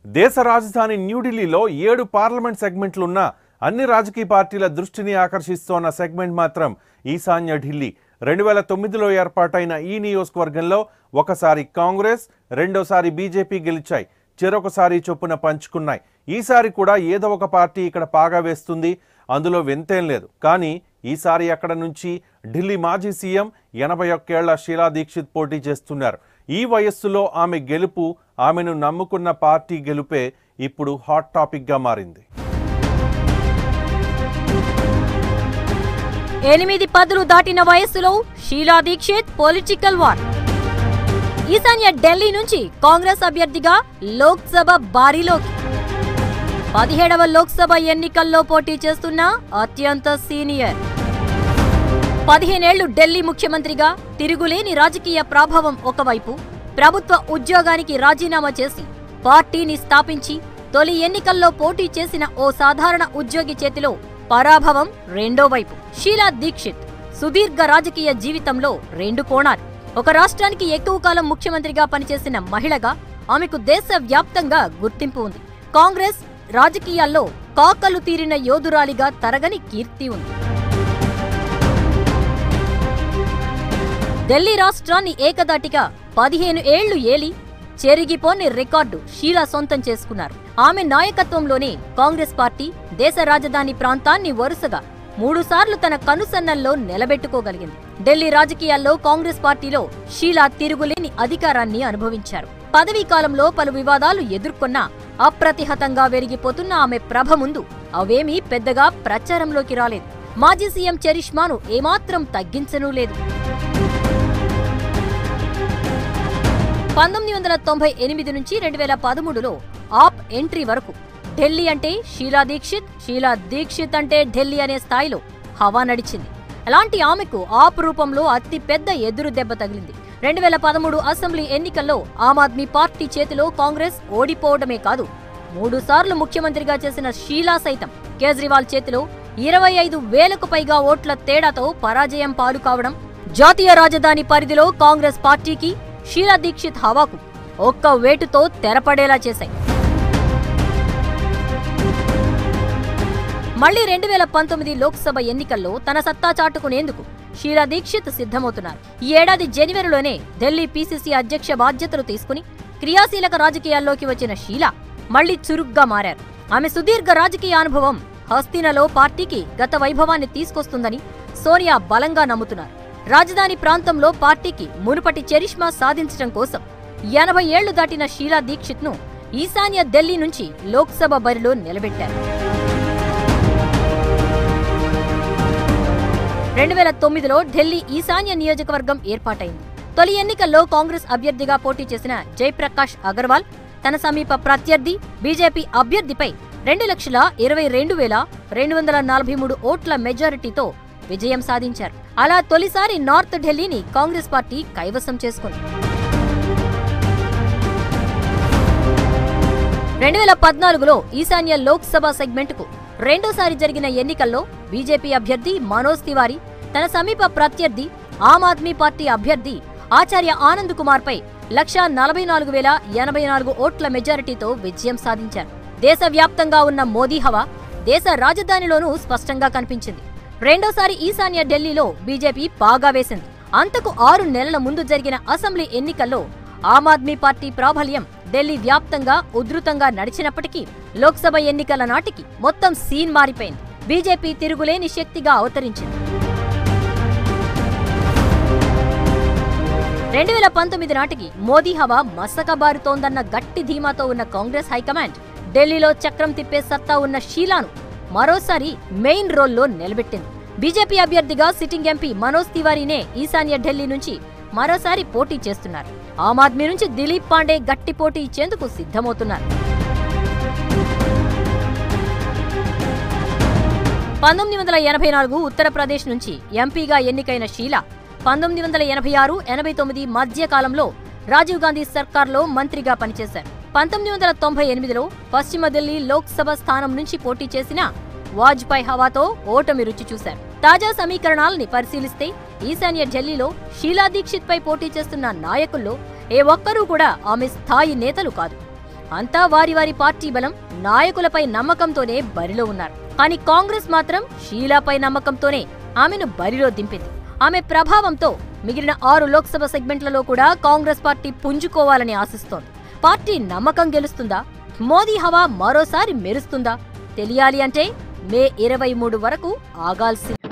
దేశ రాజధాని న్యూఢిల్లీలో 7 పార్లమెంట్ సెగ్మెంట్లున్న అన్ని రాజకీయ పార్టీల దృష్టిని ఆకర్షిస్తోన్న సెగ్మెంట్ మాత్రం ఈశాన్య ఢిల్లీ. 2009లో ఏర్పాటైన ఈ నియోజకవర్గంలో ఒకసారి కాంగ్రెస్, రెండోసారి బీజేపీ గెలిచాయి. చెరొకసారి చొప్పున పంచుకున్నాయి. ఈసారి కూడా ఏదో ఒక పార్టీ ఇక్కడ పాగా వేస్తుంది. అందులో వింతేం లేదు. కానీ ఈసారి అక్కడ నుంచి ఢిల్లీ మాజీ సీఎం 81 ఏళ్ల షీలా దీక్షిత్ పోటీ చేస్తున్నారు. ఈ వయస్సులో ఆమె గెలుపు, ఆమెను నమ్ముకున్న పార్టీ గెలుపే ఇప్పుడు హాట్ టాపిక్గా మారింది. 8 పదులు దాటిన వయస్సులో షీలా దీక్షిత్ పొలిటికల్ వార్. ఈశాన్య ఢిల్లీ నుంచి కాంగ్రెస్ అభ్యర్థిగా లోక్సభ బారిలోకి. 17వ లోక్సభ ఎన్నికల్లో పోటీ చేస్తున్న అత్యంత సీనియర్. 15 ఏళ్లు ఢిల్లీ ముఖ్యమంత్రిగా తిరుగులేని రాజకీయ ప్రభావం ఒకవైపు, ప్రభుత్వ ఉద్యోగానికి రాజీనామా చేసి పార్టీని స్థాపించి తొలి ఎన్నికల్లో పోటీ చేసిన ఓ సాధారణ ఉద్యోగి చేతిలో పరాభవం రెండో వైపు. షీలా దీక్షిత్ సుదీర్ఘ రాజకీయ జీవితంలో 2 కోణాలు. ఒక రాష్ట్రానికి ఎక్కువ కాలం ముఖ్యమంత్రిగా పనిచేసిన మహిళగా ఆమెకు దేశవ్యాప్తంగా గుర్తింపు ఉంది. కాంగ్రెస్ రాజకీయాల్లో కాకలు తీరిన యోధురాలిగా తరగని కీర్తి ఉంది. ఢిల్లీ రాష్ట్రాన్ని ఏకదాటిగా 15 ఏళ్లు ఏలి చెరిగిపోని రికార్డు షీలా సొంతం చేసుకున్నారు. ఆమె నాయకత్వంలోనే కాంగ్రెస్ పార్టీ దేశ రాజధాని ప్రాంతాన్ని వరుసగా 3 సార్లు తన కనుసన్నల్లో నిలబెట్టుకోగలిగింది. ఢిల్లీ రాజకీయాల్లో కాంగ్రెస్ పార్టీలో షీలా తిరుగులేని అధికారాన్ని అనుభవించారు. పదవీ కాలంలో పలు వివాదాలు ఎదుర్కొన్నా అప్రతిహతంగా వెలిగిపోతున్న ఆమె ప్రభ ముందు అవేమీ పెద్దగా ప్రచారంలోకి రాలేదు. మాజీ సీఎం చరిష్మాను ఏమాత్రం తగ్గించనూ లేదు. 1998 నుంచి 2013లో ఆప్ ఎంట్రీ వరకు ఢిల్లీ అంటే షీలా దీక్షిత్, షీలా దీక్షిత్ అంటే ఢిల్లీ అనే స్థాయిలో హవా నడిచింది. అలాంటి ఆమెకు ఆప్ రూపంలో అతి పెద్ద ఎదురు దెబ్బ తగిలింది. 2013 అసెంబ్లీ ఎన్నికల్లో ఆమ్ ఆద్మీ పార్టీ చేతిలో కాంగ్రెస్ ఓడిపోవడమే కాదు, 3 సార్లు ముఖ్యమంత్రిగా చేసిన షీలా సైతం కేజ్రీవాల్ చేతిలో 25,000కు పైగా ఓట్ల తేడాతో పరాజయం పాలు కావడం జాతీయ రాజధాని పరిధిలో కాంగ్రెస్ పార్టీకి షీలా దీక్షిత్ హవాకు ఒక్క వేటుతో తెరపడేలా చేశాయి. మళ్లీ 2019 లోక్సభ ఎన్నికల్లో తన సత్తా చాటుకునేందుకు షీలా దీక్షిత్ సిద్ధమవుతున్నారు. ఈ ఏడాది జనవరిలోనే ఢిల్లీ పీసీసీ అధ్యక్ష బాధ్యతలు తీసుకుని క్రియాశీలక రాజకీయాల్లోకి వచ్చిన షీలా మళ్లీ చురుగ్గా మారారు. ఆమె సుదీర్ఘ రాజకీయ అనుభవం హస్తినలో పార్టీకి గత వైభవాన్ని తీసుకొస్తుందని సోనియా బలంగా నమ్ముతున్నారు. రాజధాని ప్రాంతంలో పార్టీకి మునుపటి చరిష్మా సాధించడం కోసం 80 ఏళ్లు దాటిన షీలా దీక్షిత్ ను ఈశాన్య ఢిల్లీ నుంచి లోక్సభ బరిలో నిలబెట్టారు. 2009లో ఢిల్లీ ఈశాన్య నియోజకవర్గం ఏర్పాటైంది. తొలి ఎన్నికల్లో కాంగ్రెస్ అభ్యర్థిగా పోటీ చేసిన జయప్రకాష్ అగర్వాల్ తన సమీప ప్రత్యర్థి బీజేపీ అభ్యర్థిపై 2,22,243 ఓట్ల మెజారిటీతో విజయం సాధించారు. అలా తొలిసారి నార్త్ ఢిల్లీని కాంగ్రెస్ పార్టీ కైవసం చేసుకుంది. 2014లో ఈశాన్య లోక్సభ సెగ్మెంట్కు రెండోసారి జరిగిన ఎన్నికల్లో బీజేపీ అభ్యర్థి మనోజ్ తివారీ తన సమీప ప్రత్యర్థి ఆమ్ ఆద్మీ పార్టీ అభ్యర్థి ఆచార్య ఆనంద్ కుమార్ పై 1,44,084 ఓట్ల మెజారిటీతో విజయం సాధించారు. దేశవ్యాప్తంగా ఉన్న మోదీ హవా దేశ రాజధానిలోనూ స్పష్టంగా కనిపించింది. రెండోసారి ఈశాన్య ఢిల్లీలో బీజేపీ పాగా వేసింది. అంతకు 6 నెలల ముందు జరిగిన అసెంబ్లీ ఎన్నికల్లో ఆమ్ ఆద్మీ పార్టీ ప్రాబల్యం ఢిల్లీ వ్యాప్తంగా ఉధృతంగా నడిచినప్పటికీ లోక్సభ ఎన్నికల నాటికి మొత్తం సీన్ మారిపోయింది. బీజేపీ తిరుగులేని శక్తిగా అవతరించింది. 2019 నాటికి మోదీ హవా మసకబారుతోందన్న గట్టి ధీమాతో ఉన్న కాంగ్రెస్ హైకమాండ్ ఢిల్లీలో చక్రం తిప్పే సత్తా ఉన్న షీలాను మరోసారి మెయిన్ రోల్లో నిలబెట్టింది. బీజేపీ అభ్యర్థిగా సిట్టింగ్ ఎంపీ మనోజ్ తివారీనే ఈశాన్య ఢిల్లీ నుంచి మరోసారి పోటీ చేస్తున్నారు. ఆమ్ ఆద్మీ నుంచి దిలీప్ పాండే గట్టి పోటీ ఇచ్చేందుకు సిద్ధమవుతున్నారు. 1984 ఉత్తరప్రదేశ్ నుంచి ఎంపీగా ఎన్నికైన షీలా 1986-89 మధ్య కాలంలో రాజీవ్ గాంధీ సర్కార్లో మంత్రిగా పనిచేశారు. 1998లో పశ్చిమ ఢిల్లీ లోక్సభ స్థానం నుంచి పోటీ చేసిన వాజ్పేయి హవాతో ఓటమి రుచి చూశారు. తాజా సమీకరణాలని పరిశీలిస్తే ఈశాన్య ఢిల్లీలో షీలా దీక్షిత్ పై పోటీ చేస్తున్న నాయకుల్లో ఏ ఒక్కరూ కూడా ఆమె స్థాయి నేతలు కాదు. అంతా వారి వారి పార్టీ బలం, నాయకులపై నమ్మకంతోనే బరిలో ఉన్నారు. కానీ కాంగ్రెస్ మాత్రం షీలాపై నమ్మకంతోనే ఆమెను బరిలో దింపింది. ఆమె ప్రభావంతో మిగిలిన 6 లోక్సభ సెగ్మెంట్లలో కూడా కాంగ్రెస్ పార్టీ పుంజుకోవాలని ఆశిస్తోంది. పార్టీ నమ్మకం గెలుస్తుందా? మోదీ హవా మరోసారి మెరుస్తుందా? తెలియాలి అంటే మే 23 వరకు ఆగాల్సింది.